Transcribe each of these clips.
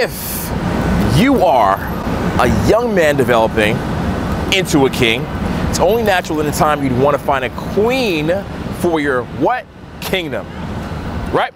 If you are a young man developing into a king, it's only natural in the time you'd want to find a queen for your what? Kingdom, right?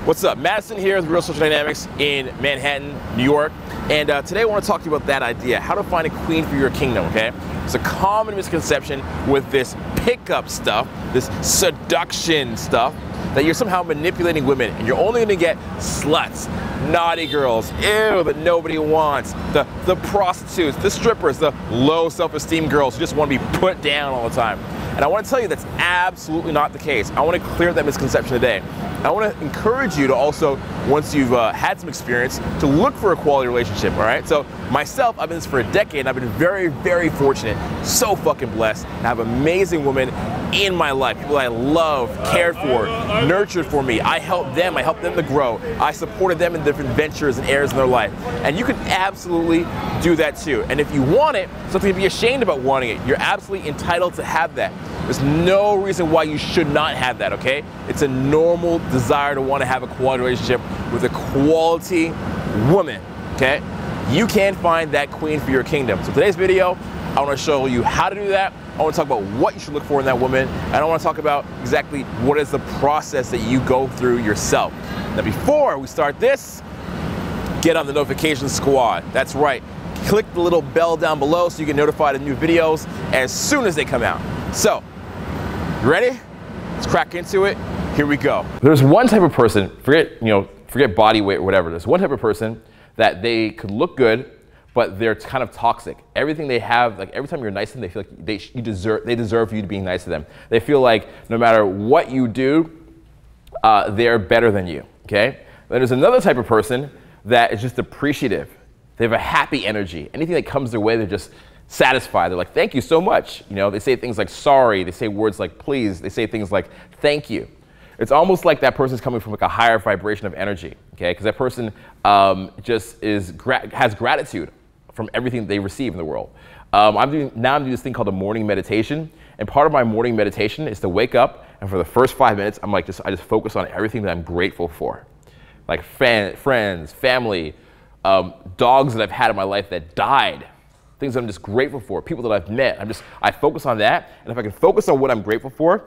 What's up? Madison here with Real Social Dynamics in Manhattan, New York. And today I want to talk to you about that idea, how to find a queen for your kingdom, okay? It's a common misconception with this pickup stuff, this seduction stuff, that you're somehow manipulating women and you're only gonna get sluts, naughty girls, ew, that nobody wants, the prostitutes, the strippers, the low self-esteem girls who just want to be put down all the time. And I want to tell you that's absolutely not the case. I want to clear that misconception today. I want to encourage you to also, once you've had some experience, to look for a quality relationship, all right? So myself, I've been this for a decade, and I've been very, very fortunate, so fucking blessed, to have amazing women in my life, people I love, cared for, nurtured for me. I helped them to grow. I supported them in different ventures and areas in their life. And you can absolutely do that too. And if you want it, something to be ashamed about wanting it, you're absolutely entitled to have that. There's no reason why you should not have that, okay? It's a normal desire to want to have a quality relationship with a quality woman, okay? You can find that queen for your kingdom. So today's video, I want to show you how to do that. I want to talk about what you should look for in that woman. And I want to talk about exactly what is the process that you go through yourself. Now before we start this, get on the notification squad. That's right. Click the little bell down below so you get notified of new videos as soon as they come out. So, you ready? Let's crack into it. Here we go. There's one type of person, forget body weight or whatever. There's one type of person that they could look good, but they're kind of toxic. Everything they have, like every time you're nice to them, they feel like they deserve you to be nice to them. They feel like no matter what you do, they're better than you, okay? Then there's another type of person that is just appreciative. They have a happy energy. Anything that comes their way, they're just satisfied. They're like, thank you so much. You know, they say things like sorry, they say words like please, they say things like thank you. It's almost like that person's coming from like a higher vibration of energy, okay? Because that person just has gratitude from everything they receive in the world. I'm doing this thing called a morning meditation, and part of my morning meditation is to wake up, and for the first 5 minutes, I just focus on everything that I'm grateful for. Like friends, family, dogs that I've had in my life that died, things that I'm just grateful for, people that I've met. I focus on that, and if I can focus on what I'm grateful for,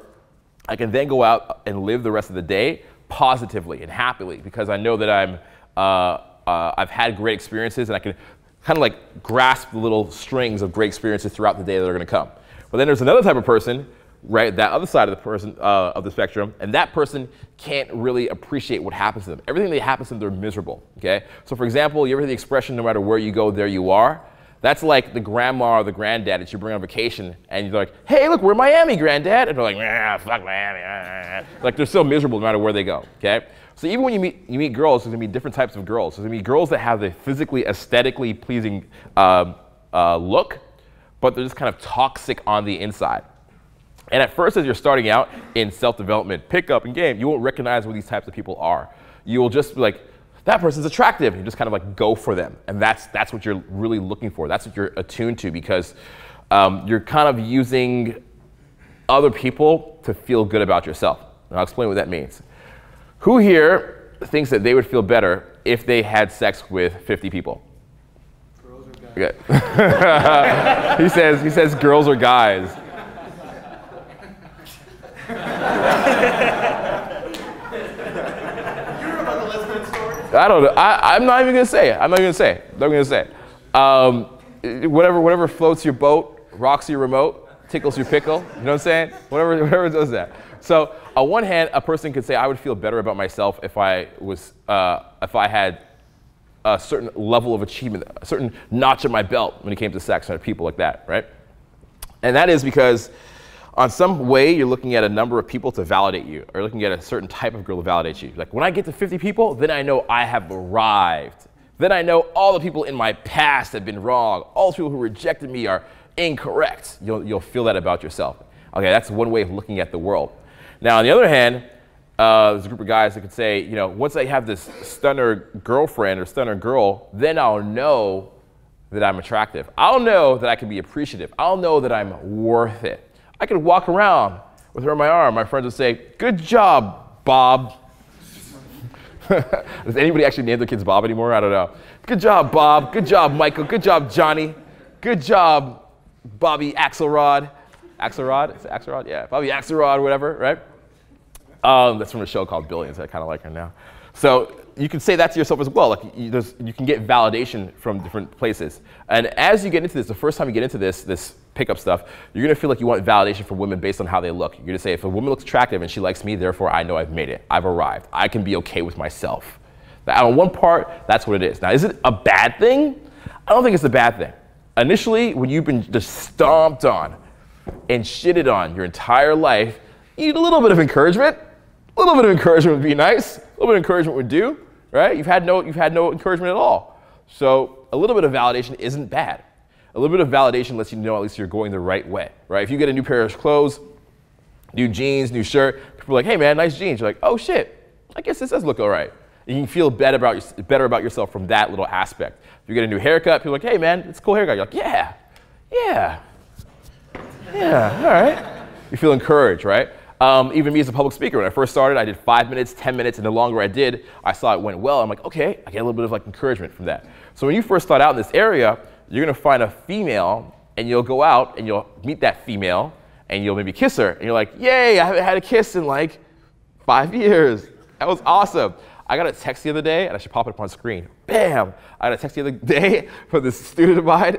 I can then go out and live the rest of the day positively and happily, because I know that I've had great experiences, and I can kind of like grasp the little strings of great experiences throughout the day that are going to come. But then there's another type of person, right, that other side of the person of the spectrum, and that person can't really appreciate what happens to them. Everything that happens to them, they're miserable, okay? So for example, you ever hear the expression, no matter where you go, there you are? That's like the grandma or the granddad that you bring on vacation, and you're like, hey, look, we're in Miami, granddad. And they're like, fuck Miami. Like they're so miserable no matter where they go, okay? So even when you meet girls, there's gonna be different types of girls. There's gonna be girls that have the physically, aesthetically pleasing look, but they're just kind of toxic on the inside. And at first, as you're starting out in self-development, pickup and game, you won't recognize what these types of people are. You will just be like, that person's attractive. You just kind of like go for them. And that's what you're really looking for. That's what you're attuned to, because you're kind of using other people to feel good about yourself. And I'll explain what that means. Who here thinks that they would feel better if they had sex with 50 people? Girls or guys? Okay. he says girls or guys. I don't know. I'm not even gonna say it. I'm not gonna say it. Whatever floats your boat, rocks your remote, tickles your pickle. You know what I'm saying? Whatever does that. So on one hand, a person could say, I would feel better about myself if I had a certain level of achievement, a certain notch in my belt when it came to sex and people like that, right? And that is because on some way, you're looking at a number of people to validate you, or looking at a certain type of girl to validate you. Like, when I get to 50 people, then I know I have arrived. Then I know all the people in my past have been wrong. All the people who rejected me are incorrect. You'll feel that about yourself. Okay, that's one way of looking at the world. Now, on the other hand, there's a group of guys that could say, you know, once I have this stunner girlfriend or stunner girl, then I'll know that I'm attractive. I'll know that I can be appreciative. I'll know that I'm worth it. I could walk around with her on my arm. My friends would say, good job, Bob. Does anybody actually name their kids Bob anymore? I don't know. Good job, Bob. Good job, Michael. Good job, Johnny. Good job, Bobby Axelrod. Axelrod? Is it Axelrod? Yeah, Bobby Axelrod, whatever, right? That's from a show called Billions. I kind of like her now. So you can say that to yourself as well. Like you can get validation from different places. And as you get into this, the first time you get into this pickup stuff, you're going to feel like you want validation from women based on how they look. You're going to say, if a woman looks attractive and she likes me, therefore I know I've made it. I've arrived. I can be okay with myself. Now, on one part, that's what it is. Now, is it a bad thing? I don't think it's a bad thing. Initially, when you've been just stomped on and shitted on your entire life, you need a little bit of encouragement. A little bit of encouragement would be nice. A little bit of encouragement would do, right? You've had no encouragement at all. So a little bit of validation isn't bad. A little bit of validation lets you know at least you're going the right way, right? If you get a new pair of clothes, new jeans, new shirt, people are like, hey man, nice jeans. You're like, oh shit, I guess this does look all right. And you can feel better about yourself from that little aspect. If you get a new haircut, people are like, hey man, it's a cool haircut. You're like, yeah, all right. You feel encouraged, right? Even me as a public speaker, when I first started, I did 5 minutes, 10 minutes, and the longer I did, I saw it went well. I'm like, okay, I get a little bit of like encouragement from that. So when you first start out in this area, you're gonna find a female, and you'll go out and you'll meet that female, and you'll maybe kiss her, and you're like, yay, I haven't had a kiss in like 5 years. That was awesome. I got a text the other day, and I should pop it up on screen. Bam! I got a text the other day from this student of mine,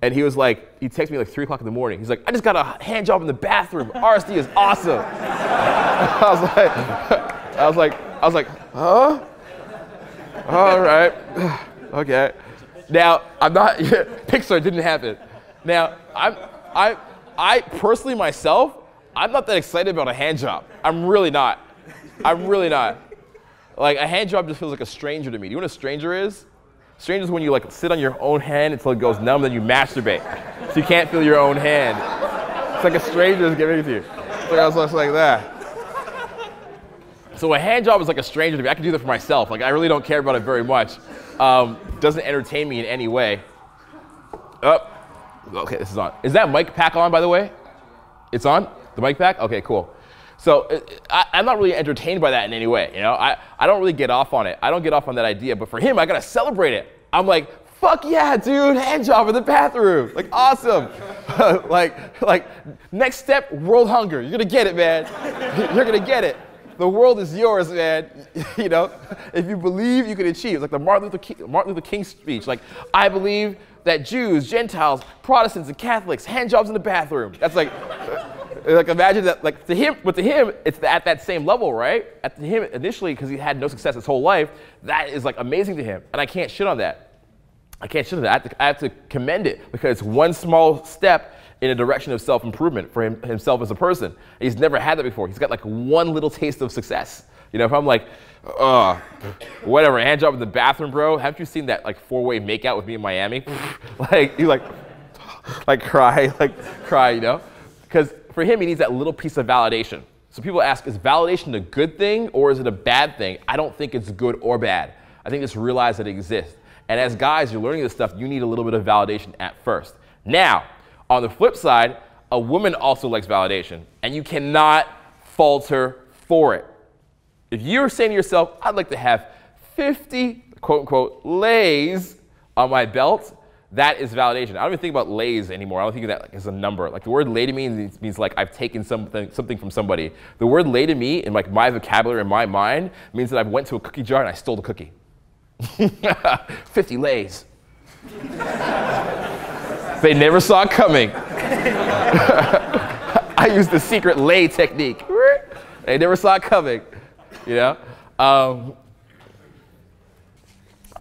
and he was like, he texted me like 3 o'clock in the morning. He's like, I just got a hand job in the bathroom. RSD is awesome. I was like, huh? All right, okay. Now, I'm not, Pixar didn't happen. Now, I personally myself, I'm not that excited about a hand job. I'm really not. Like, a hand job just feels like a stranger to me. Do you know what a stranger is? Stranger is when you like sit on your own hand until it goes numb, then you masturbate. So you can't feel your own hand. It's like a stranger is giving it to you. So I was just like that. So a hand job is like a stranger to me. I can do that for myself. Like, I really don't care about it very much. Doesn't entertain me in any way. Oh, okay, this is on. Is that mic pack on, by the way? It's on? The mic pack? Okay, cool. So I'm not really entertained by that in any way, you know? I don't really get off on it. I don't get off on that idea, but for him, I gotta celebrate it. I'm like, fuck yeah, dude, hand job in the bathroom. Like, awesome. like, next step, world hunger. You're gonna get it, man. You're gonna get it. The world is yours, man. You know, if you believe, you can achieve. It's like the Martin Luther King speech. Like, I believe that Jews, Gentiles, Protestants, and Catholics, hand jobs in the bathroom. That's like imagine that, like to him, it's at that same level, right? To him, initially, because he had no success his whole life, that is like amazing to him. And I can't shit on that. I have to commend it because it's one small step in a direction of self-improvement for himself as a person. He's never had that before. He's got like one little taste of success. You know, if I'm like, whatever, hand job in the bathroom, bro. Haven't you seen that like 4-way makeout with me in Miami? Like, you cry, you know? Because for him, he needs that little piece of validation. So people ask, is validation a good thing or is it a bad thing? I don't think it's good or bad. I think just realize that it exists. And as guys, you're learning this stuff, you need a little bit of validation at first. Now, on the flip side, a woman also likes validation, and you cannot falter for it. If you're saying to yourself, I'd like to have 50, quote unquote, lays on my belt, that is validation. I don't even think about lays anymore. I don't think of that like as a number. Like the word lay to me means like I've taken something from somebody. The word lay to me in like my vocabulary in my mind means that I went to a cookie jar and I stole the cookie. 50 lays. They never saw it coming. I used the secret lay technique. They never saw it coming. You know?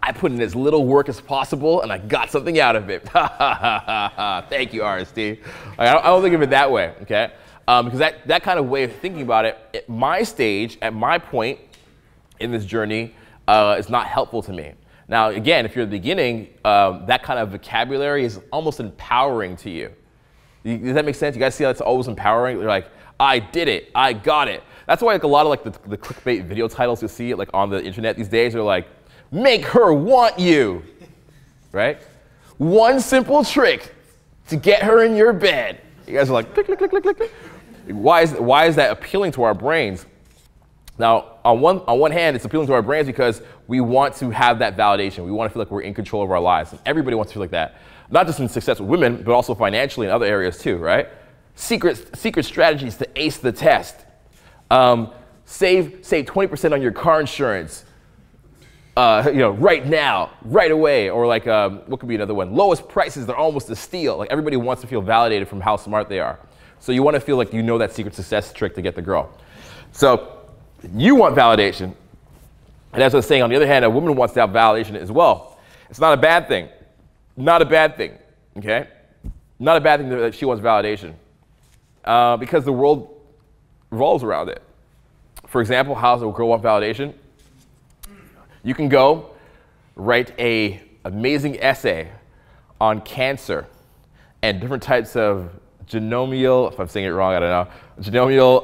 I put in as little work as possible and I got something out of it. Thank you, RSD. I don't think of it that way, okay? Because that kind of way of thinking about it, at my stage, at my point in this journey, is not helpful to me. Now, again, if you're at the beginning, that kind of vocabulary is almost empowering to you. Does that make sense? You guys see how it's always empowering? You're like, I did it, I got it. That's why like a lot of like the clickbait video titles you see like on the internet these days are like, make her want you, right? One simple trick to get her in your bed. You guys are like, click, click, click, click, click, click. Why is that appealing to our brains? Now, on one hand, it's appealing to our brains because we want to have that validation. We want to feel like we're in control of our lives. And everybody wants to feel like that. Not just in success with women, but also financially in other areas too, right? Secret strategies to ace the test. Save 20% on your car insurance, right now, right away. Or like, what could be another one? Lowest prices, they're almost a steal. Like everybody wants to feel validated from how smart they are. So you want to feel like you know that secret success trick to get the girl. So you want validation. And as I was saying, on the other hand, a woman wants to have validation as well. It's not a bad thing. Not a bad thing, okay? Not a bad thing that she wants validation. Because the world revolves around it. For example, how does a girl want validation? You can go write an amazing essay on cancer and different types of genomial, if I'm saying it wrong, I don't know, genomial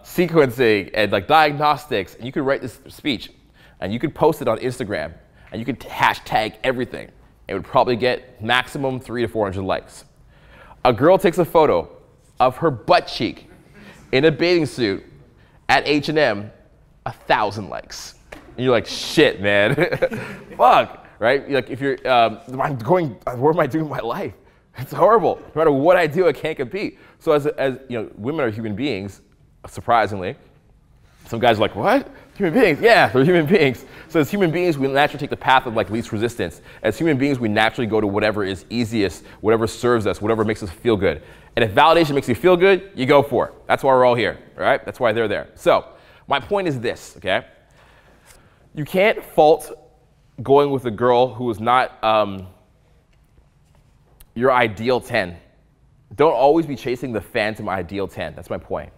sequencing and like diagnostics. And you could write this speech and you could post it on Instagram and you could hashtag everything. It would probably get maximum 300 to 400 likes. A girl takes a photo of her butt cheek in a bathing suit at H&M, 1,000 likes. And you're like, shit, man. Fuck, right? Like if you're, where am I doing with my life? It's horrible. No matter what I do, I can't compete. So as women are human beings, surprisingly. Some guys are like, what? Human beings? Yeah, they're human beings. So as human beings, we naturally take the path of like least resistance. As human beings, we naturally go to whatever is easiest, whatever serves us, whatever makes us feel good. And if validation makes you feel good, you go for it. That's why we're all here, right? That's why they're there. So my point is this, okay? You can't fault going with a girl who is not your ideal 10. Don't always be chasing the phantom ideal 10. That's my point.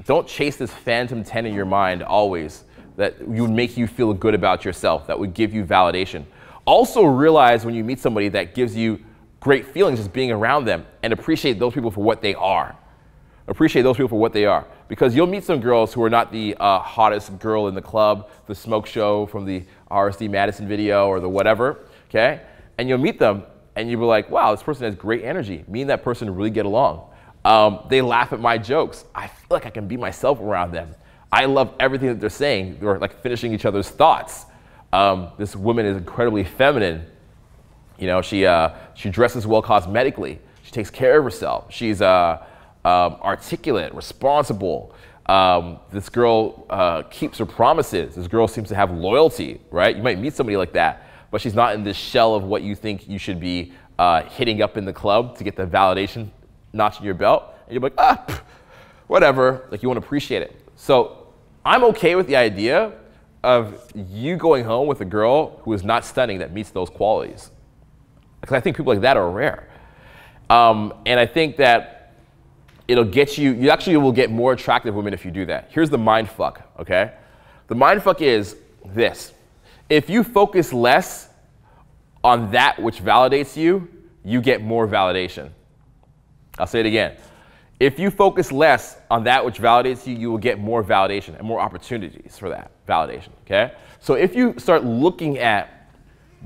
Don't chase this phantom 10 in your mind always that would make you feel good about yourself, that would give you validation. Also realize when you meet somebody that gives you great feelings just being around them and appreciate those people for what they are. Appreciate those people for what they are. Because you'll meet some girls who are not the hottest girl in the club, the smoke show from the RSD Madison video or the whatever, okay? And you'll meet them and you'll be like, wow, this person has great energy. Me and that person really get along. They laugh at my jokes. I feel like I can be myself around them. I love everything that they're saying. They're like finishing each other's thoughts. This woman is incredibly feminine. You know, she dresses well cosmetically. She takes care of herself. She's articulate, responsible. This girl keeps her promises. This girl seems to have loyalty, right? You might meet somebody like that, but she's not in this shell of what you think you should be hitting up in the club to get the validation notch in your belt. And you're like, whatever. Like you want to appreciate it. So I'm okay with the idea of you going home with a girl who is not stunning that meets those qualities. Because I think people like that are rare. And I think that it'll get you actually will get more attractive women if you do that. Here's the mind fuck, okay? The mind fuck is this. If you focus less on that which validates you, you get more validation. I'll say it again. If you focus less on that which validates you, you will get more validation and more opportunities for that validation, okay? So if you start looking at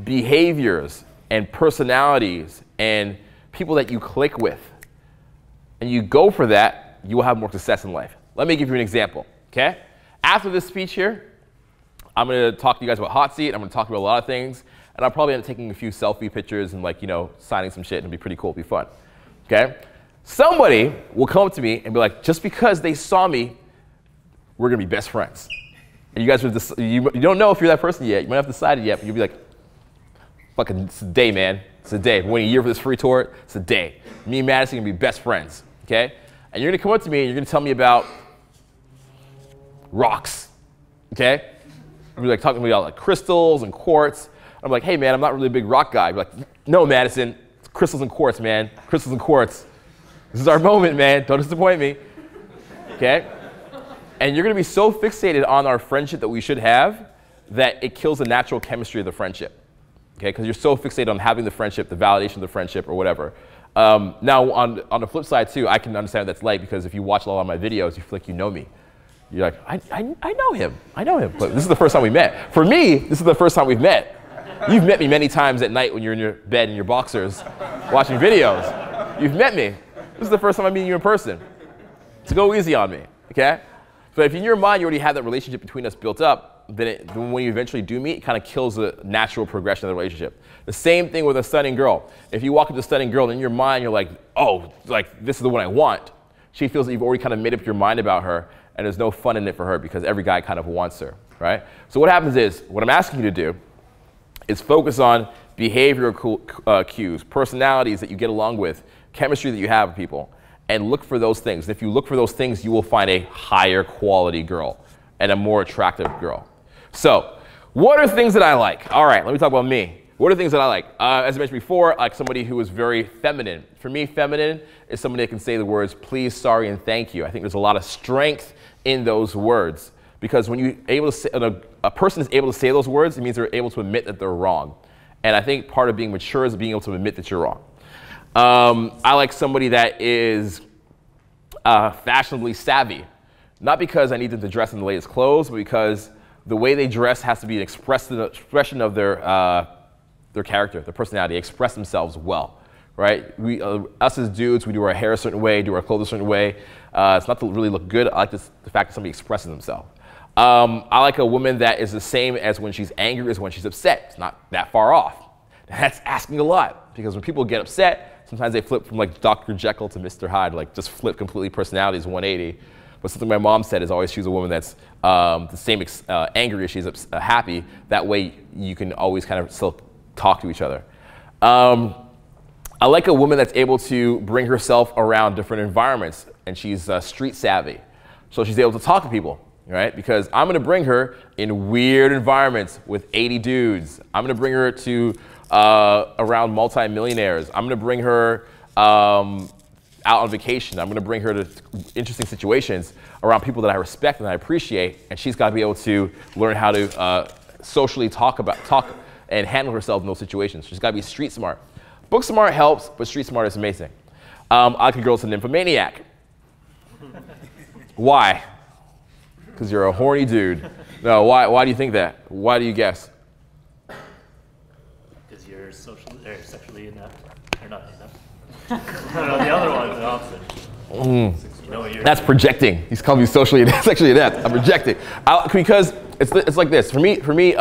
behaviors and personalities and people that you click with, and you go for that, you will have more success in life. Let me give you an example, okay? After this speech here, I'm gonna talk to you guys about hot seat. I'm gonna talk about a lot of things, and I'll probably end up taking a few selfie pictures and signing some shit, and it'll be pretty cool, it'll be fun, okay? Somebody will come up to me and be like, just because they saw me, we're gonna be best friends. And you guys are you don't know if you're that person yet. You might not have decided yet, but you'll be like, fucking, it's a day, man. It's a day. I'm waiting a year for this free tour. It's a day. Me and Madison are gonna be best friends, okay? And you're gonna come up to me and you're gonna tell me about rocks, okay? You're like talking to me about like crystals and quartz. I'm like, hey man, I'm not really a big rock guy. You're like, no, Madison, it's crystals and quartz, man. Crystals and quartz. This is our moment, man. Don't disappoint me, okay? And you're gonna be so fixated on our friendship that we should have that it kills the natural chemistry of the friendship, okay? Because you're so fixated on having the friendship, the validation of the friendship or whatever. Now, on the flip side too, I can understand that's light because if you watch a lot of my videos, you feel like you know me. You're like, I know him. I know him. But this is the first time we met. For me, this is the first time we've met. You've met me many times at night when you're in your bed in your boxers watching videos. You've met me. This is the first time I'm meeting you in person. So go easy on me, okay? So if in your mind you already have that relationship between us built up, then when you eventually do meet, it kind of kills the natural progression of the relationship. The same thing with a stunning girl. If you walk up to a stunning girl and in your mind you're like, oh, like this is the one I want, she feels that you've already kind of made up your mind about her, and there's no fun in it for her because every guy kind of wants her, right? So what happens is, what I'm asking you to do is focus on behavioral cues, personalities that you get along with, chemistry that you have with people, and look for those things. If you look for those things, you will find a higher quality girl and a more attractive girl. So, what are things that I like? All right, let me talk about me. What are things that I like? As I mentioned before, I like somebody who is very feminine. For me, feminine is somebody that can say the words please, sorry, and thank you. I think there's a lot of strength in those words, because when you able to say, a person is able to say those words, it means they're able to admit that they're wrong. And I think part of being mature is being able to admit that you're wrong. I like somebody that is fashionably savvy. Not because I need them to dress in the latest clothes, but because the way they dress has to be an expression of their character, their personality, express themselves well, right? Us as dudes, we do our hair a certain way, do our clothes a certain way. It's not to really look good. I like the fact that somebody expresses themselves. I like a woman that is the same as when she's angry as when she's upset. It's not that far off. That's asking a lot, because when people get upset, sometimes they flip from like Dr. Jekyll to Mr. Hyde, like just flip completely personalities 180. But something my mom said is always choose a woman that's the same angry as she's happy. That way you can always kind of still talk to each other. I like a woman that's able to bring herself around different environments, and she's street savvy. So she's able to talk to people, right? Because I'm going to bring her in weird environments with 80 dudes. I'm going to bring her to around multi-millionaires. I'm going to bring her out on vacation. I'm going to bring her to interesting situations around people that I respect and I appreciate, and she's got to be able to learn how to socially talk and handle herself in those situations. She's got to be street smart. Book smart helps, but street smart is amazing. I like a girl that's a nymphomaniac. Why? Because you're a horny dude. No, why do you think that? Why do you guess? Because you're sexually inept. Or not inept. No, the other one's the opposite. You know That's projecting. He's calling me sexually inept. I'm projecting. Because it's like this. For me,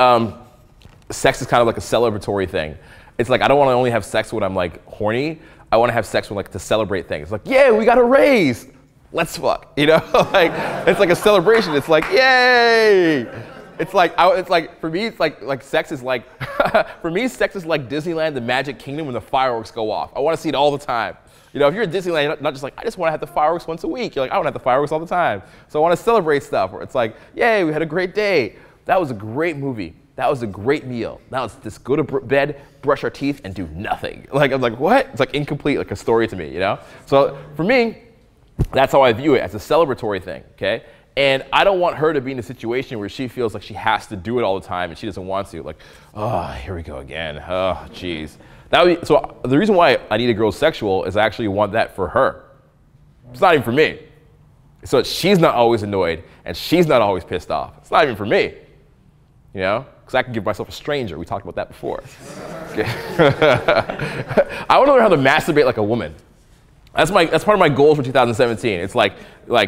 sex is kind of like a celebratory thing. It's like I don't want to only have sex when I'm like horny. I want to have sex when like to celebrate things. Like, yeah, we got a raise. Let's fuck. You know, like it's like a celebration. It's like, yay. It's like for me, it's like sex is like for me, sex is like Disneyland, the Magic Kingdom, when the fireworks go off. I want to see it all the time. You know, if you're at Disneyland, you're not just like, I just want to have the fireworks once a week. You're like, I want to have the fireworks all the time. So I want to celebrate stuff where it's like, yay, we had a great day. That was a great movie. That was a great meal. Now let's just go to bed, brush our teeth, and do nothing. Like, I'm like, what? It's like incomplete, like a story to me, you know? So for me, that's how I view it, as a celebratory thing, okay? And I don't want her to be in a situation where she feels like she has to do it all the time and she doesn't want to. Like, oh, here we go again. Oh, geez. So the reason why I need a girl sexual is I actually want that for her. It's not even for me. So she's not always annoyed and she's not always pissed off. It's not even for me, you know? Because I can give myself a stranger. We talked about that before. Okay. I want to learn how to masturbate like a woman. That's part of my goals for 2017. It's like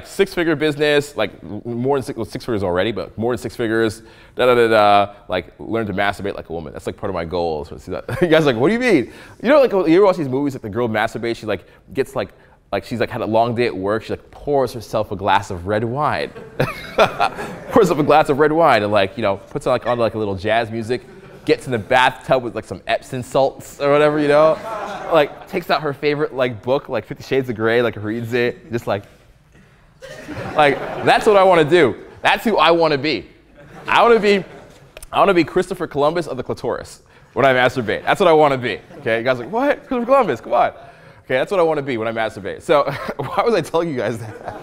six-figure business, like more than six figures already, but more than six figures. Like learn to masturbate like a woman. That's like part of my goals. You guys are like, what do you mean? You know, like you ever watch these movies like the girl masturbates? She like gets like she's like had a long day at work. She like pours herself a glass of red wine. Pours up a glass of red wine and like puts on on like a little jazz music. Gets in the bathtub with like some Epsom salts or whatever, you know? Like takes out her favorite like book, like 50 Shades of Grey, like reads it, just like that's what I want to do. That's who I want to be. I want to be Christopher Columbus of the clitoris when I masturbate. That's what I want to be. Okay, you guys are like, what? Christopher Columbus, come on. Okay, that's what I want to be when I masturbate. So why was I telling you guys that?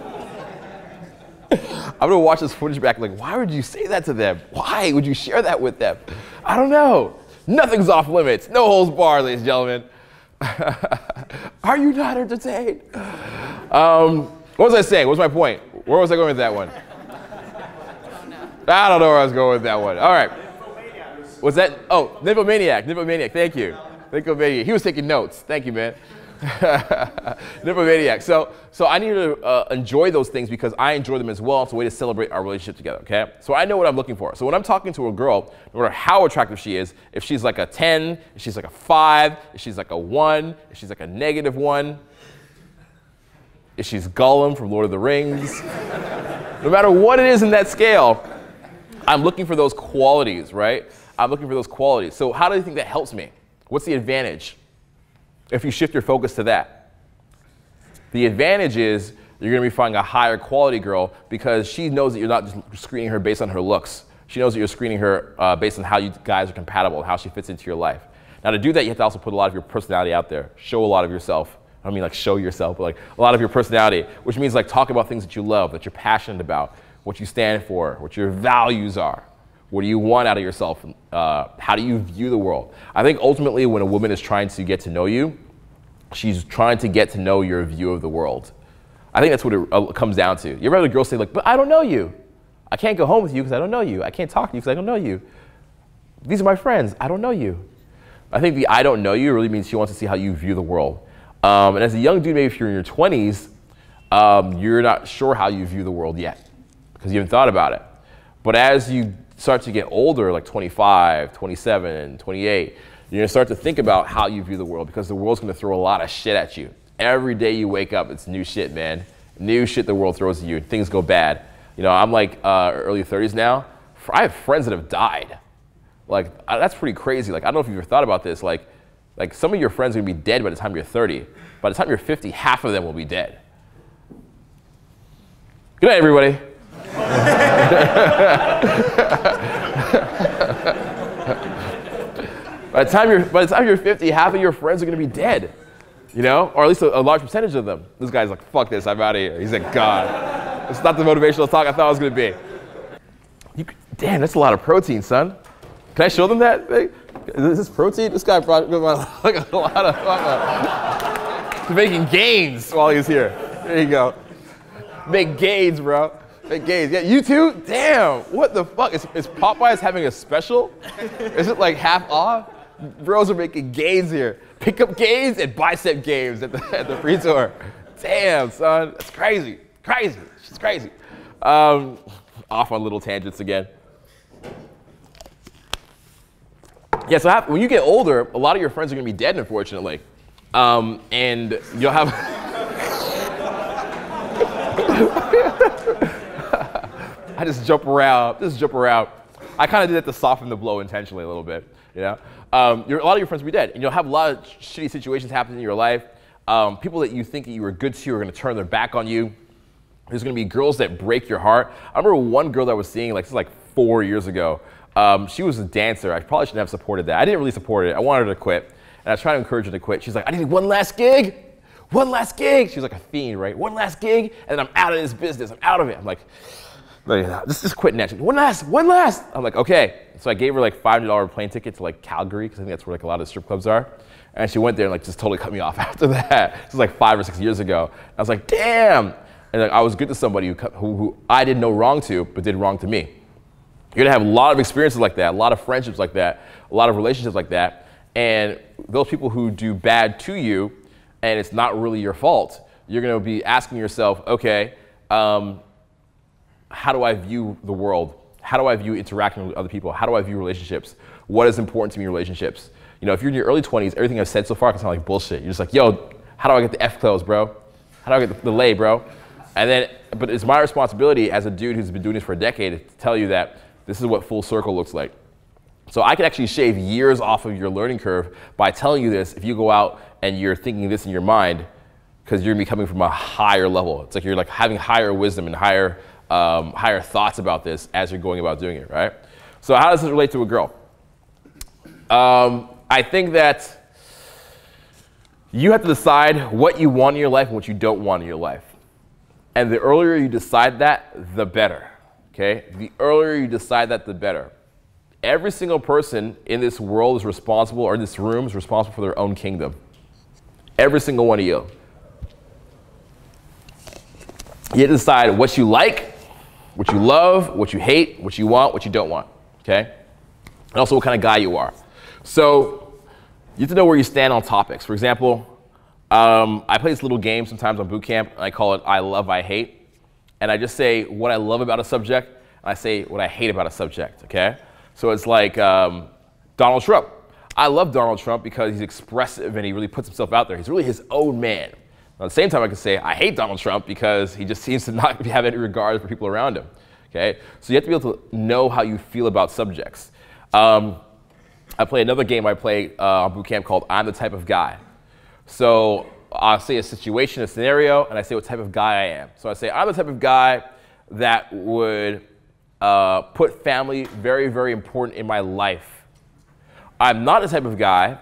I'm gonna watch this footage back like, why would you say that to them? Why would you share that with them? I don't know. Nothing's off limits. No holds barred, ladies and gentlemen. Are you not entertained? What was I saying? What was my point? Where was I going with that one? I don't know where I was going with that one. All right. Was that? Oh, nymphomaniac. Nymphomaniac. Thank you. Nymphomaniac. He was taking notes. Thank you, man. Nymphomaniac. So I need to enjoy those things because I enjoy them as well. It's a way to celebrate our relationship together, okay? So I know what I'm looking for. So when I'm talking to a girl, no matter how attractive she is, if she's like a 10, if she's like a 5, if she's like a 1, if she's like a -1, if she's Gollum from Lord of the Rings, no matter what it is in that scale, I'm looking for those qualities, right? I'm looking for those qualities. So how do you think that helps me? What's the advantage if you shift your focus to that? The advantage is you're going to be finding a higher quality girl because she knows that you're not just screening her based on her looks. She knows that you're screening her based on how you guys are compatible, how she fits into your life. Now to do that, you have to also put a lot of your personality out there. Show a lot of yourself. I don't mean like show yourself, but like a lot of your personality, which means like talk about things that you love, that you're passionate about, what you stand for, what your values are. What do you want out of yourself? How do you view the world? I think ultimately when a woman is trying to get to know you, she's trying to get to know your view of the world. I think that's what it comes down to. You ever had a girl say like, but I don't know you. I can't go home with you because I don't know you. I can't talk to you because I don't know you. These are my friends. I don't know you. I think the I don't know you really means she wants to see how you view the world. And as a young dude, maybe if you're in your 20s, you're not sure how you view the world yet because you haven't thought about it. But as you start to get older, like 25, 27, 28, you're gonna start to think about how you view the world because the world's gonna throw a lot of shit at you. Every day you wake up, it's new shit, man. New shit the world throws at you, things go bad. You know, I'm like early 30s now. I have friends that have died. Like, that's pretty crazy. Like, I don't know if you've ever thought about this. Like some of your friends are gonna be dead by the time you're 30. By the time you're 50, half of them will be dead. Good night, everybody. By the time you're 50, half of your friends are going to be dead, you know, or at least a large percentage of them. This guy's like, fuck this, I'm out of here. He's like, God, it's not the motivational talk I thought it was going to be. Damn, that's a lot of protein, son. Can I show them that? Is this protein? This guy brought like a lot of He's making gains while he was here. There you go. Make gains, bro. Make gains. Yeah, you too? Damn, what the fuck? Is Popeyes having a special? Is it like half off? Bros are making gains here. Pick up gains and bicep gains at the free tour. Damn, son, that's crazy. Crazy, she's crazy. Off on little tangents again. Yeah, so when you get older, a lot of your friends are gonna be dead, unfortunately. And you'll have, I just jump around. I kind of did that to soften the blow intentionally a little bit, you know? A lot of your friends will be dead, and you'll have a lot of shitty situations happen in your life. People that you think that you were good to are going to turn their back on you. There's going to be girls that break your heart. I remember one girl that I was seeing, like, this is like 4 years ago. She was a dancer. I probably shouldn't have supported that. I didn't really support it. I wanted her to quit, and I was trying to encourage her to quit. She's like, I need one last gig. One last gig. She was like a fiend, right? One last gig, and then I'm out of this business. I'm out of it. I'm like, just quit next. One last. I'm like, okay. So I gave her like $500 plane ticket to like Calgary, because I think that's where like a lot of strip clubs are. And she went there and like just totally cut me off after that. This was like 5 or 6 years ago. I was like, damn. And like, I was good to somebody who I did no wrong to, but did wrong to me. You're gonna have a lot of experiences like that, a lot of friendships like that, a lot of relationships like that. And those people who do bad to you, and it's not really your fault, you're gonna be asking yourself, okay, how do I view the world? How do I view interacting with other people? How do I view relationships? What is important to me in relationships? You know, if you're in your early 20s, everything I've said so far can sound like bullshit. You're just like, yo, how do I get the F clothes, bro? How do I get the lay, bro? And then, but it's my responsibility as a dude who's been doing this for a decade to tell you that this is what full circle looks like. So I can actually shave years off of your learning curve by telling you this if you go out and you're thinking this in your mind, because you're gonna be coming from a higher level. It's like you're like having higher wisdom and higher thoughts about this as you're going about doing it, right? So how does this relate to a girl? I think that you have to decide what you want in your life and what you don't want in your life. And the earlier you decide that, the better, okay? The earlier you decide that, the better. Every single person in this world is responsible, or in this room is responsible for their own kingdom. Every single one of you. You have to decide what you like, what you love, what you hate, what you want, what you don't want, okay? And also what kind of guy you are. So you have to know where you stand on topics. For example, I play this little game sometimes on boot camp, and I call it I love, I hate. And I just say what I love about a subject, and I say what I hate about a subject, okay? So it's like Donald Trump. I love Donald Trump because he's expressive and he really puts himself out there. He's really his own man. At the same time, I can say I hate Donald Trump because he just seems to not have any regard for people around him, okay? So you have to be able to know how you feel about subjects. I play another game I play on boot camp called I'm the Type of Guy. So I'll say a situation, a scenario, and I say what type of guy I am. So I say I'm the type of guy that would put family very, very important in my life. I'm not the type of guy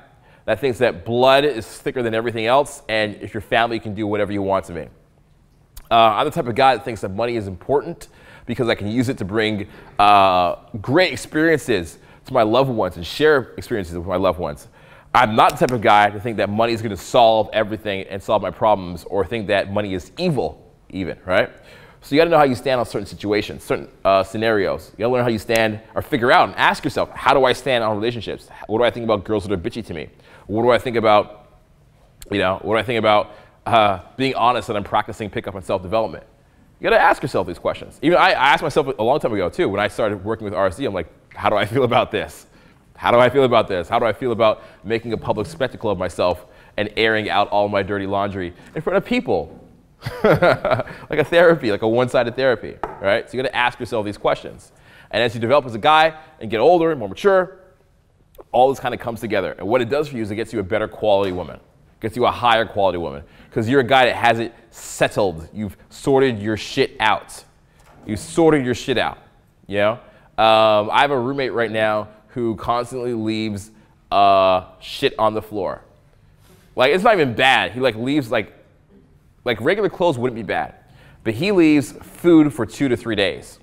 that thinks that blood is thicker than everything else, and if you're family, you can do whatever you want to me. I'm the type of guy that thinks that money is important because I can use it to bring great experiences to my loved ones and share experiences with my loved ones. I'm not the type of guy to think that money is going to solve everything and solve my problems, or think that money is evil even, right? So you got to know how you stand on certain situations, certain scenarios. You got to learn how you stand or figure out and ask yourself, how do I stand on relationships? What do I think about girls that are bitchy to me? What do I think about, what do I think about being honest that I'm practicing pickup and self-development? You got to ask yourself these questions. Even I asked myself a long time ago too, when I started working with RSD, I'm like, how do I feel about this? How do I feel about this? How do I feel about making a public spectacle of myself and airing out all my dirty laundry in front of people? Like a therapy, like a one-sided therapy, right? So you got to ask yourself these questions. And as you develop as a guy and get older and more mature, all this kind of comes together. And what it does for you is it gets you a better quality woman. It gets you a higher quality woman. Because you're a guy that has it settled. You've sorted your shit out. You've sorted your shit out, you know? I have a roommate right now who constantly leaves shit on the floor. Like, it's not even bad. He leaves like regular clothes wouldn't be bad, but he leaves food for 2 to 3 days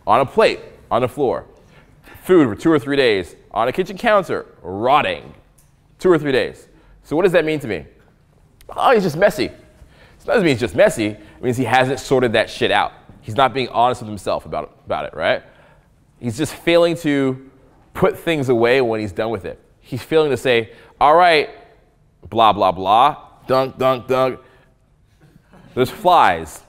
on a plate, on the floor. Food for 2 or 3 days on a kitchen counter, rotting. 2 or 3 days. So what does that mean to me? Oh, he's just messy. It doesn't mean he's just messy. It means he hasn't sorted that shit out. He's not being honest with himself about it, right? He's just failing to put things away when he's done with it. He's failing to say, all right, blah, blah, blah, dunk, dunk, dunk. There's flies.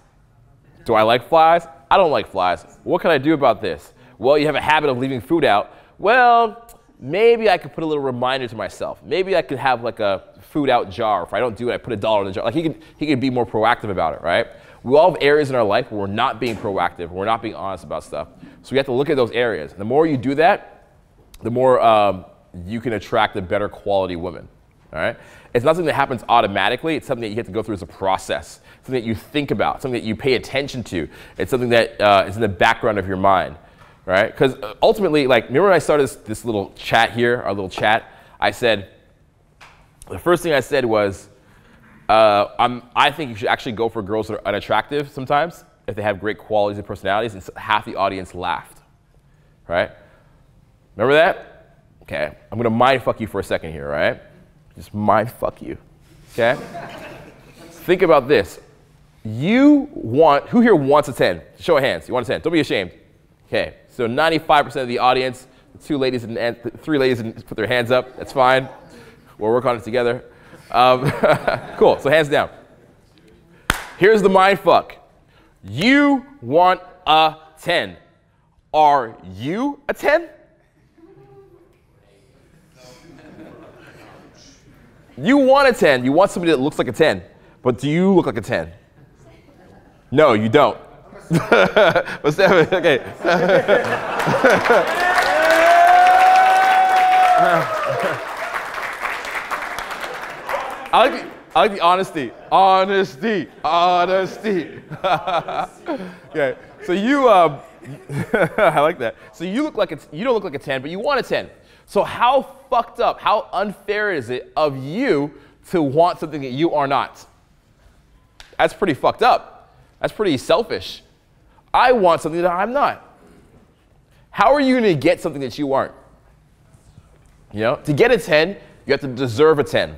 Do I like flies? I don't like flies. What can I do about this? Well, you have a habit of leaving food out. Well, maybe I could put a little reminder to myself. Maybe I could have like a food out jar. If I don't do it, I put $1 in the jar. Like he could be more proactive about it, right? We all have areas in our life where we're not being proactive, we're not being honest about stuff. So we have to look at those areas. And the more you do that, the more you can attract a better quality woman, all right? It's not something that happens automatically. It's something that you have to go through as a process, something that you think about, something that you pay attention to. It's something that is in the background of your mind, right? Because ultimately, like, remember when I started this little chat here, our little chat? I said, the first thing I said was, I think you should actually go for girls that are unattractive sometimes if they have great qualities and personalities, and half the audience laughed, right? Remember that? Okay, I'm gonna mind fuck you for a second here, right? Just mind fuck you, okay? Think about this. Who here wants a 10? Show of hands, you want a 10, don't be ashamed. Okay, so 95% of the audience, 3 ladies didn't put their hands up, that's fine. We'll work on it together. Cool, so hands down. Here's the mind fuck. You want a 10. Are you a 10? You want a 10. You want somebody that looks like a 10. But do you look like a 10? No, you don't. Okay. I like the honesty. Honesty. Honesty. Okay. So you, I like that. So you don't look like a 10, but you want a 10. So how fucked up, how unfair is it of you to want something that you are not? That's pretty fucked up. That's pretty selfish. I want something that I'm not. How are you going to get something that you aren't? You know, to get a 10, you have to deserve a 10.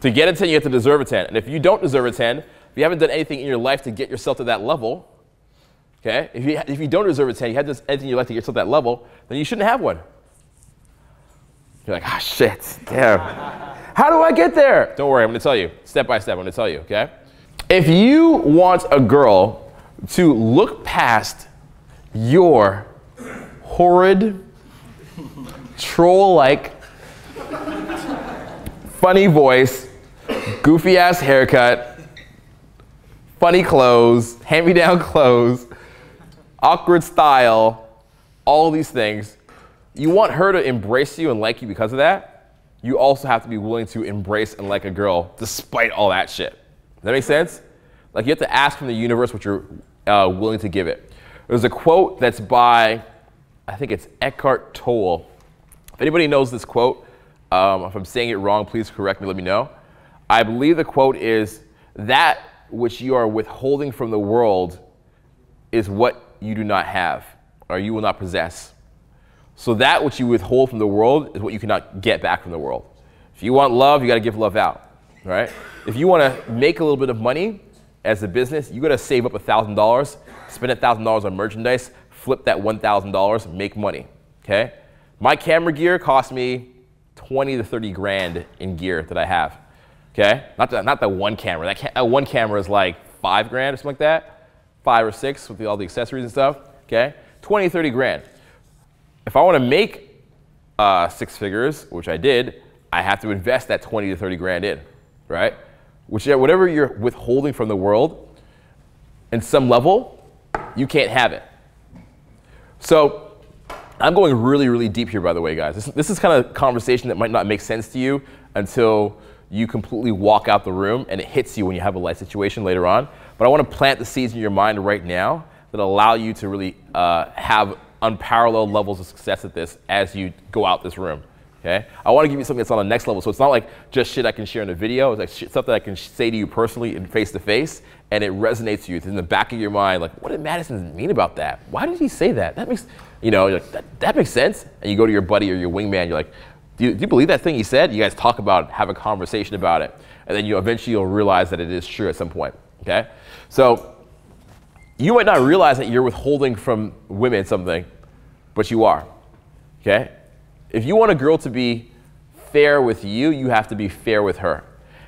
To get a 10, you have to deserve a 10. And if you don't deserve a 10, if you haven't done anything in your life to get yourself to that level, okay, if you don't deserve a 10, you haven't done anything in your life to get yourself to that level, then you shouldn't have one. You're like, ah, shit, damn. How do I get there? Don't worry, I'm gonna tell you. Step by step, I'm gonna tell you, okay? If you want a girl to look past your horrid, troll-like, funny voice, goofy ass haircut, funny clothes, hand-me-down clothes, awkward style, all these things, you want her to embrace you and like you because of that, you also have to be willing to embrace and like a girl despite all that shit. Does that make sense? Like, you have to ask from the universe what you're willing to give it. There's a quote that's by, I think it's Eckhart Tolle. If anybody knows this quote, if I'm saying it wrong, please correct me, let me know. I believe the quote is, that which you are withholding from the world is what you do not have, or you will not possess. So that which you withhold from the world is what you cannot get back from the world. If you want love, you got to give love out, right? If you want to make a little bit of money as a business, you got to save up $1,000, spend $1,000 on merchandise, flip that $1,000, make money, okay? My camera gear cost me 20 to 30 grand in gear that I have, okay? Not the one camera. That one camera is like 5 grand or something like that, 5 or 6 with all the accessories and stuff, okay? 20, 30 grand. If I want to make 6 figures, which I did, I have to invest that 20 to 30 grand in, right? Whatever you're withholding from the world, in some level, you can't have it. So I'm going really, really deep here, by the way, guys. This is kind of a conversation that might not make sense to you until you completely walk out the room and it hits you when you have a life situation later on. But I want to plant the seeds in your mind right now that allow you to really have unparalleled levels of success at this as you go out this room. Okay? I want to give you something that's on the next level. So it's not like just shit I can share in a video. It's like stuff that I can say to you personally and face to face, and it resonates to you. It's in the back of your mind, like, what did Madison mean about that? Why did he say that? That makes, you know, like, that makes sense. And you go to your buddy or your wingman, you're like, do you believe that thing he said? You guys talk about it, have a conversation about it, and then eventually you'll realize that it is true at some point. Okay? So you might not realize that you're withholding from women something, but you are. Okay? If you want a girl to be fair with you, you have to be fair with her.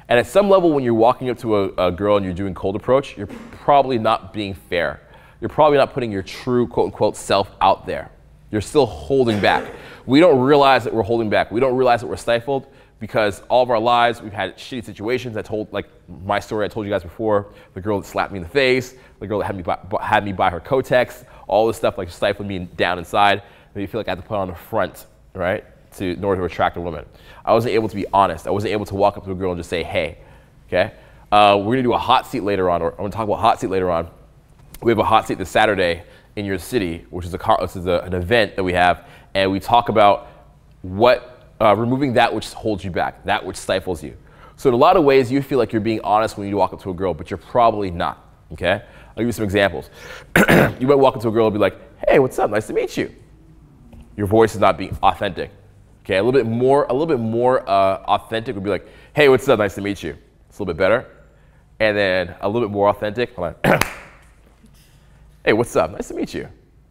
And at some level, when you're walking up to a girl and you're doing cold approach, you're probably not being fair. You're probably not putting your true quote-unquote self out there. You're still holding back. We don't realize that we're holding back. We don't realize that we're stifled because all of our lives, we've had shitty situations. I told, like my story I told you guys before, the girl that slapped me in the face, the girl that had me buy her Kotex, all this stuff like stifling me down inside. Made me feel like I had to put on the front, right, in order to attract a woman. I wasn't able to be honest. I wasn't able to walk up to a girl and just say, hey, okay? We're gonna do a hot seat later on, or I'm gonna talk about hot seat later on. We have a hot seat this Saturday in your city, which is an event that we have, and we talk about removing that which holds you back, that which stifles you. So in a lot of ways, you feel like you're being honest when you walk up to a girl, but you're probably not, okay? I'll give you some examples. You might walk up to a girl and be like, hey, what's up? Nice to meet you. Your voice is not being authentic. Okay, a little bit more authentic would be like, hey, what's up? Nice to meet you. It's a little bit better. And then a little bit more authentic, like, hey, what's up? Nice to meet you.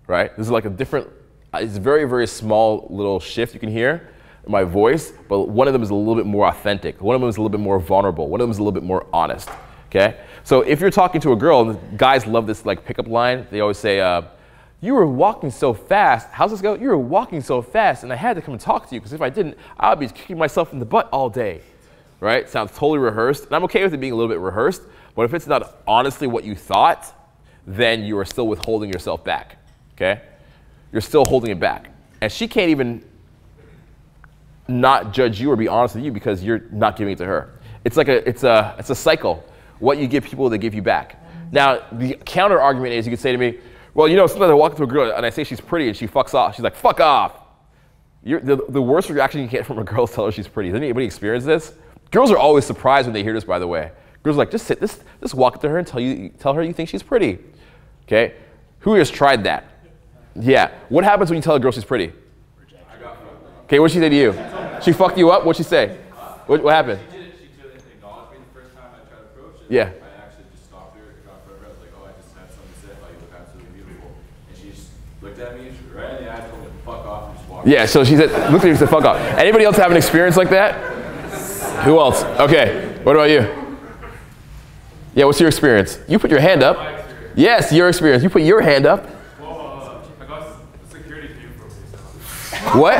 Right? This is like a different, it's a very, very small little shift you can hear in my voice, but one of them is a little bit more authentic. One of them is a little bit more vulnerable. One of them is a little bit more honest. Okay? So if you're talking to a girl, and guys love this like pickup line, they always say, you were walking so fast. How's this go? You were walking so fast, and I had to come and talk to you, because if I didn't, I would be kicking myself in the butt all day. Right? Sounds totally rehearsed, and I'm okay with it being a little bit rehearsed, but if it's not honestly what you thought, then you are still withholding yourself back. Okay? You're still holding it back. And she can't even not judge you or be honest with you because you're not giving it to her. It's like it's a cycle. What you give people, they give you back. Now, the counter argument is you could say to me, well, you know, sometimes I walk up to a girl and I say she's pretty and she fucks off. She's like, fuck off. The worst reaction you get from a girl is tell her she's pretty. Has anybody experienced this? Girls are always surprised when they hear this, by the way. Girls are like, just walk up to her and tell her you think she's pretty. Okay? Who has tried that? Yeah. What happens when you tell a girl she's pretty? Okay, what'd she say to you? She fucked you up? What'd she say? What happened? She didn't acknowledge me the first time I tried to approach it. Yeah. I actually just stopped her, got in front of her. I was like, oh, I just had something to say about you. Look absolutely beautiful. And she just looked at me right in the eyes, told me to fuck off, and just walked. Yeah, so she said, looked at me and said, fuck off. Anybody else have an experience like that? Who else? Okay, what about you? Yeah, what's your experience? You put your hand up. Yes, your experience. You put your hand up. Well, I got security came for me. What?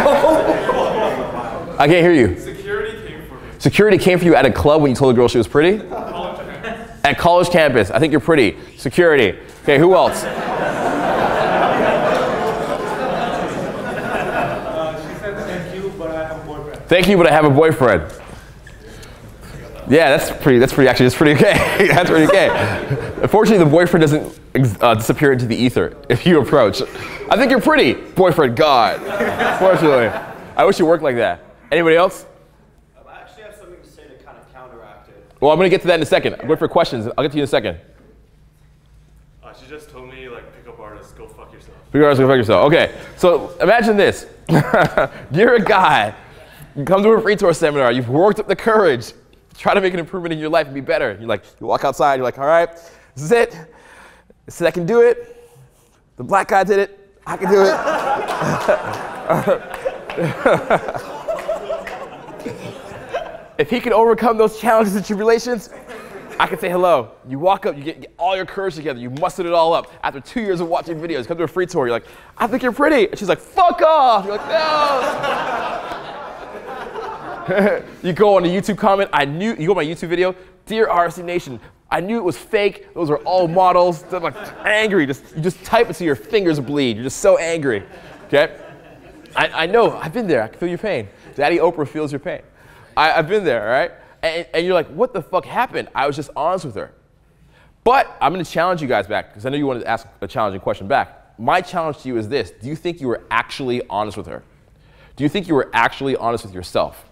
I can't hear you. Security came for me. Security came for you at a club when you told a girl she was pretty? College campus. At college campus. I think you're pretty. Security. Okay, who else? She said thank you, but I have a boyfriend. Thank you, but I have a boyfriend. Yeah, that's pretty okay. That's pretty okay. Unfortunately, the boyfriend doesn't disappear into the ether if you approach. I think you're pretty, boyfriend, God. Fortunately. I wish it worked like that. Anybody else? I actually have something to say to kind of counteract it. Well, I'm going to get to that in a second. I'm going for questions. I'll get to you in a second. She just told me, like, pickup artist, go fuck yourself. Go fuck yourself. Okay, so imagine this. You're a guy. You come to a free tour seminar. You've worked up the courage. Try to make an improvement in your life and be better. You're like, you walk outside. You're like, all right, this is it. This is I can do it. The black guy did it. I can do it. If he can overcome those challenges and tribulations, I can say hello. You walk up, you get all your courage together, you mustered it all up. After 2 years of watching videos, come to a free tour, you're like, I think you're pretty. And she's like, fuck off. You're like, no. You go on a YouTube comment, you go on my YouTube video, dear RSD Nation, I knew it was fake. Those are all models. They're like angry. You just type it until your fingers bleed. You're just so angry, okay? I know, I've been there. I can feel your pain. Daddy Oprah feels your pain. I've been there, all right? And you're like, what the fuck happened? I was just honest with her. But I'm going to challenge you guys back, because I know you wanted to ask a challenging question back. My challenge to you is this. Do you think you were actually honest with her? Do you think you were actually honest with yourself?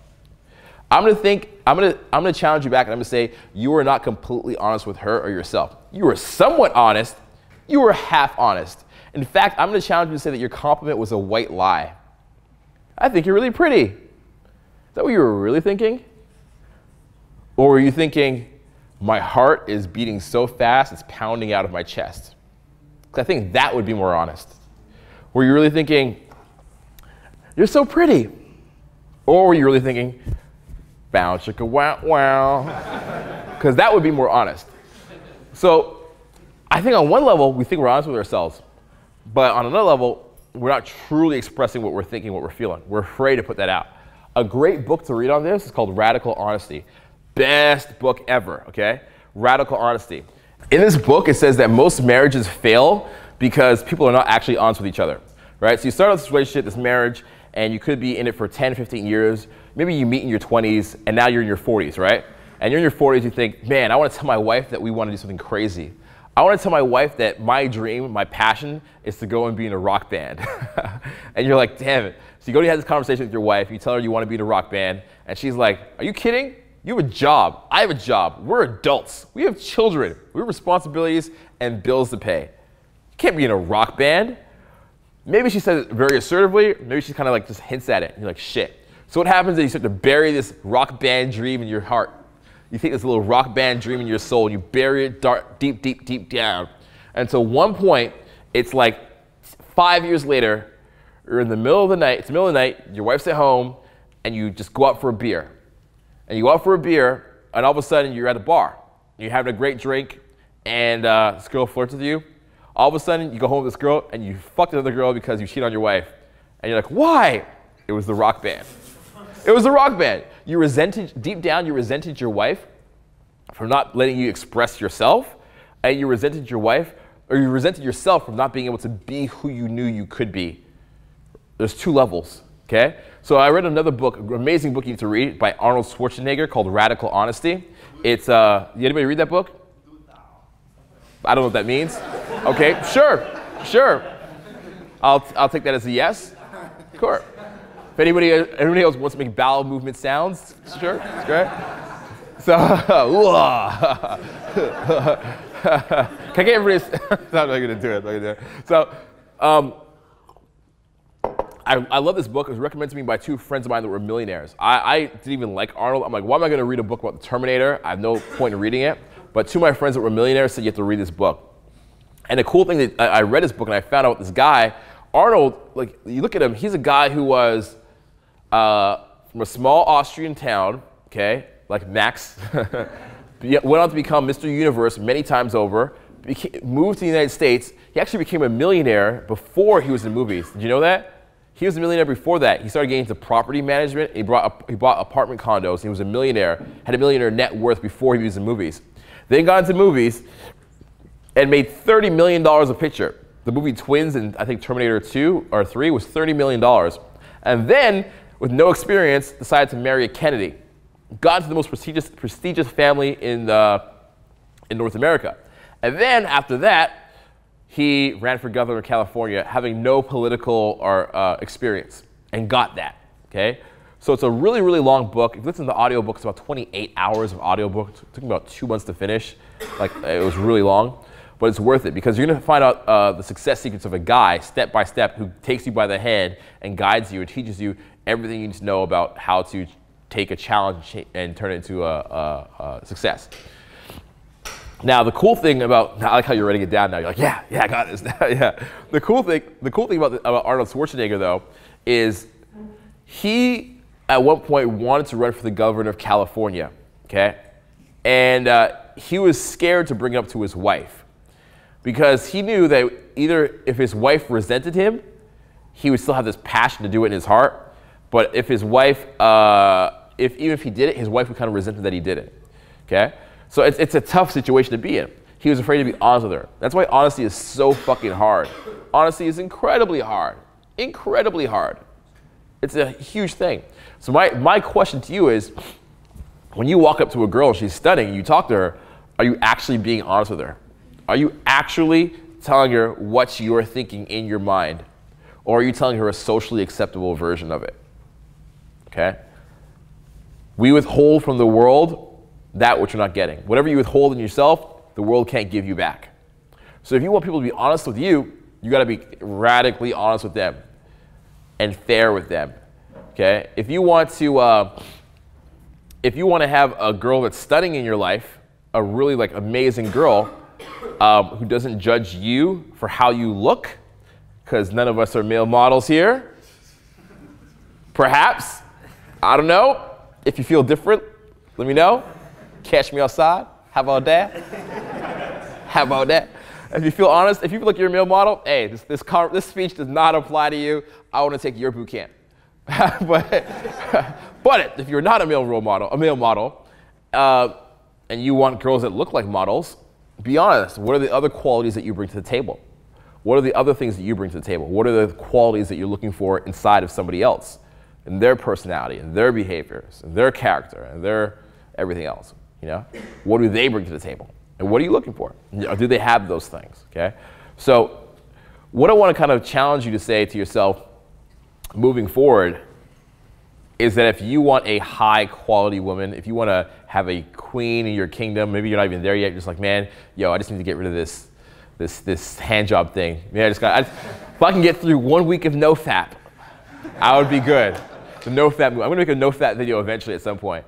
I'm going to challenge you back, and I'm going to say you were not completely honest with her or yourself. You were somewhat honest. You were half honest. In fact, I'm going to challenge you to say that your compliment was a white lie. I think you're really pretty. Is that what you were really thinking? Or were you thinking, my heart is beating so fast, it's pounding out of my chest? Because I think that would be more honest. Were you really thinking, you're so pretty? Or were you really thinking, bow chicka wow wow? Because that would be more honest. So I think on one level, we think we're honest with ourselves. But on another level, we're not truly expressing what we're thinking, what we're feeling. We're afraid to put that out. A great book to read on this is called Radical Honesty. Best book ever, okay? Radical Honesty. In this book, it says that most marriages fail because people are not actually honest with each other, right? So you start out this relationship, this marriage, and you could be in it for 10, 15 years. Maybe you meet in your 20s, and now you're in your 40s, right? And you're in your 40s, you think, man, I want to tell my wife that we want to do something crazy. I want to tell my wife that my dream, my passion, is to go and be in a rock band. And you're like, damn it. So you go to have this conversation with your wife, you tell her you want to be in a rock band, and she's like, are you kidding? You have a job. I have a job. We're adults. We have children. We have responsibilities and bills to pay. You can't be in a rock band. Maybe she says it very assertively. Maybe she kind of like just hints at it. And you're like, shit. So what happens is you start to bury this rock band dream in your heart. You take this little rock band dream in your soul and you bury it deep, deep, deep down. And so one point, it's like 5 years later, you're in the middle of the night. It's the middle of the night. Your wife's at home, and you just go out for a beer. And you go out for a beer, and all of a sudden you're at a bar. You're having a great drink, and this girl flirts with you. All of a sudden you go home with this girl, and you fucked another girl because you cheated on your wife. And you're like, why? It was the rock band. It was the rock band. You resented, deep down, you resented your wife for not letting you express yourself, and you resented your wife, or you resented yourself for not being able to be who you knew you could be. There's two levels, okay? So I read another book, an amazing book you need to read by Arnold Schwarzenegger called Radical Honesty. It's, anybody read that book? I don't know what that means. Okay, sure. I'll take that as a yes. Sure. If anybody else wants to make bowel movement sounds, sure, that's great. So, can I get everybody's, I'm not going to do it. So, I love this book. It was recommended to me by two friends of mine that were millionaires. I didn't even like Arnold. I'm like, why am I going to read a book about the Terminator? I have no point in reading it. But two of my friends that were millionaires said you have to read this book. And the cool thing that I read this book and I found out this guy, Arnold, like you look at him, he's a guy who was from a small Austrian town, okay? like Max, went on to become Mr. Universe many times over, moved to the United States. He actually became a millionaire before he was in movies. Did you know that? He was a millionaire before that. He started getting into property management. He bought apartment condos. He was a millionaire, had a millionaire net worth before he was in movies. Then got into movies and made $30 million a picture. The movie Twins and I think Terminator 2 or 3 was $30 million. And then, with no experience, decided to marry a Kennedy. Got into the most prestigious family in North America. And then after that, he ran for governor of California, having no political or experience, and got that, okay? So it's a really, really long book. If you listen to the audiobook, it's about 28 hours of audiobook. It took me about 2 months to finish. Like, it was really long, but it's worth it because you're gonna find out the success secrets of a guy, step by step, who takes you by the hand and guides you and teaches you everything you need to know about how to take a challenge and turn it into a success. Now, the cool thing about, I like how you're writing it down now. You're like, yeah, I got this now, yeah. The cool thing about Arnold Schwarzenegger, though, is he, at one point, wanted to run for the governor of California, okay? And he was scared to bring it up to his wife because he knew that either if his wife resented him, he would still have this passion to do it in his heart. But if his wife, even if he did it, his wife would kind of resent that he did it, okay? So it's a tough situation to be in. He was afraid to be honest with her. That's why honesty is so fucking hard. Honesty is incredibly hard. Incredibly hard. It's a huge thing. So my question to you is, when you walk up to a girl and she's stunning and you talk to her, are you actually being honest with her? Are you actually telling her what you're thinking in your mind? Or are you telling her a socially acceptable version of it? Okay? We withhold from the world that which you're not getting. Whatever you withhold in yourself, the world can't give you back. So if you want people to be honest with you, you gotta be radically honest with them and fair with them, okay? If you want to have a girl that's stunning in your life, a really like amazing girl who doesn't judge you for how you look, because none of us are male models here, perhaps, I don't know, if you feel different, let me know. Catch me outside. How about that? How about that? If you feel honest, if you feel like you're a male model, hey, this speech does not apply to you. I want to take your boot camp. but if you're not a male model, and you want girls that look like models, be honest. What are the other qualities that you bring to the table? What are the other things that you bring to the table? What are the qualities that you're looking for inside of somebody else, and their personality, and their behaviors, and their character, and their everything else? You know, what do they bring to the table? And what are you looking for? Do they have those things, okay? So what I want to kind of challenge you to say to yourself moving forward is that if you want a high quality woman, if you want to have a queen in your kingdom, maybe you're not even there yet, you're just like, man, yo, I just need to get rid of this hand job thing. Man, if I can get through 1 week of no fap, I would be good. The no fap move. I'm going to make a no fap video eventually at some point.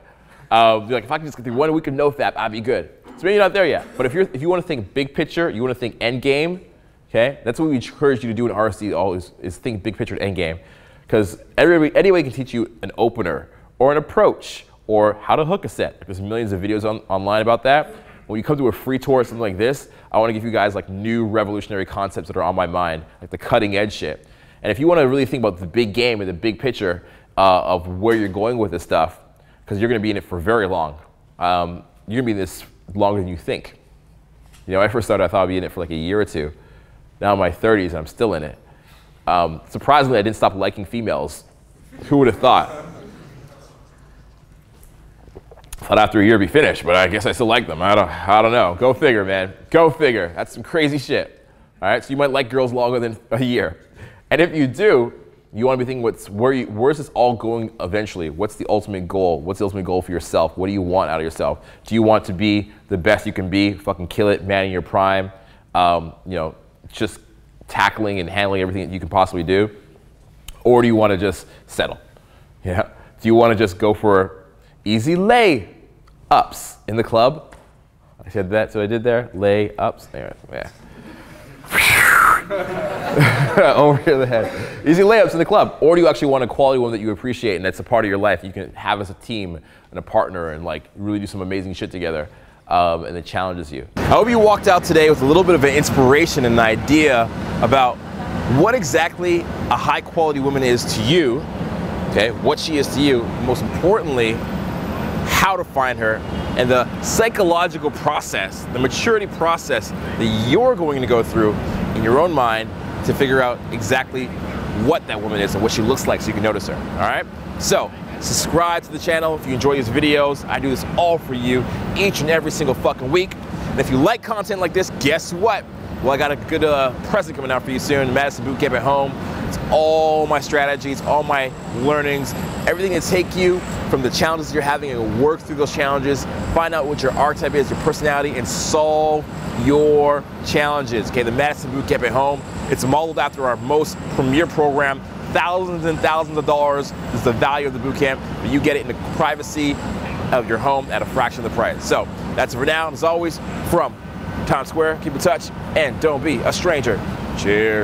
Like, if I can just get through 1 week of no fap, I'd be good. So maybe you're not there yet. But if you want to think big picture, you want to think end game, okay? That's what we encourage you to do in RSD always, is think big picture and end game. Because anybody can teach you an opener or an approach or how to hook a set. There's millions of videos online about that. When you come to a free tour or something like this, I want to give you guys like new revolutionary concepts that are on my mind, like the cutting edge shit. And if you want to really think about the big game and the big picture of where you're going with this stuff, because you're going to be in it for very long. You're going to be in this longer than you think. You know, when I first started, I thought I'd be in it for like a year or two. Now I'm in my 30s and I'm still in it. Surprisingly, I didn't stop liking females. Who would have thought? Thought after a year it'd be finished, but I guess I still like them. I don't know. Go figure, man. Go figure. That's some crazy shit. All right, so you might like girls longer than a year. And if you do, you want to be thinking, where's this all going eventually? What's the ultimate goal? What's the ultimate goal for yourself? What do you want out of yourself? Do you want to be the best you can be, fucking kill it, man in your prime, you know, just tackling and handling everything that you can possibly do? Or do you want to just settle? Yeah. Do you want to just go for easy lay-ups in the club? I said that, so I did there, lay-ups. Anyway, yeah. Over the head. Easy layups in the club. Or do you actually want a quality woman that you appreciate and that's a part of your life you can have as a team and a partner and like really do some amazing shit together, and it challenges you. I hope you walked out today with a little bit of an inspiration and an idea about what exactly a high quality woman is to you, okay, what she is to you, most importantly, how to find her, and the psychological process, the maturity process that you're going to go through in your own mind to figure out exactly what that woman is and what she looks like so you can notice her, all right? So, subscribe to the channel if you enjoy these videos. I do this all for you each and every single fucking week. And if you like content like this, guess what? Well, I got a good present coming out for you soon, Madison Bootcamp at Home. It's all my strategies, all my learnings, everything to take you from the challenges you're having and work through those challenges, find out what your archetype is, your personality, and solve your challenges. Okay, the Madison Bootcamp at Home. It's modeled after our most premier program. Thousands and thousands of dollars is the value of the bootcamp, but you get it in the privacy of your home at a fraction of the price. So that's it for now. As always, from Times Square, keep in touch and don't be a stranger. Cheers.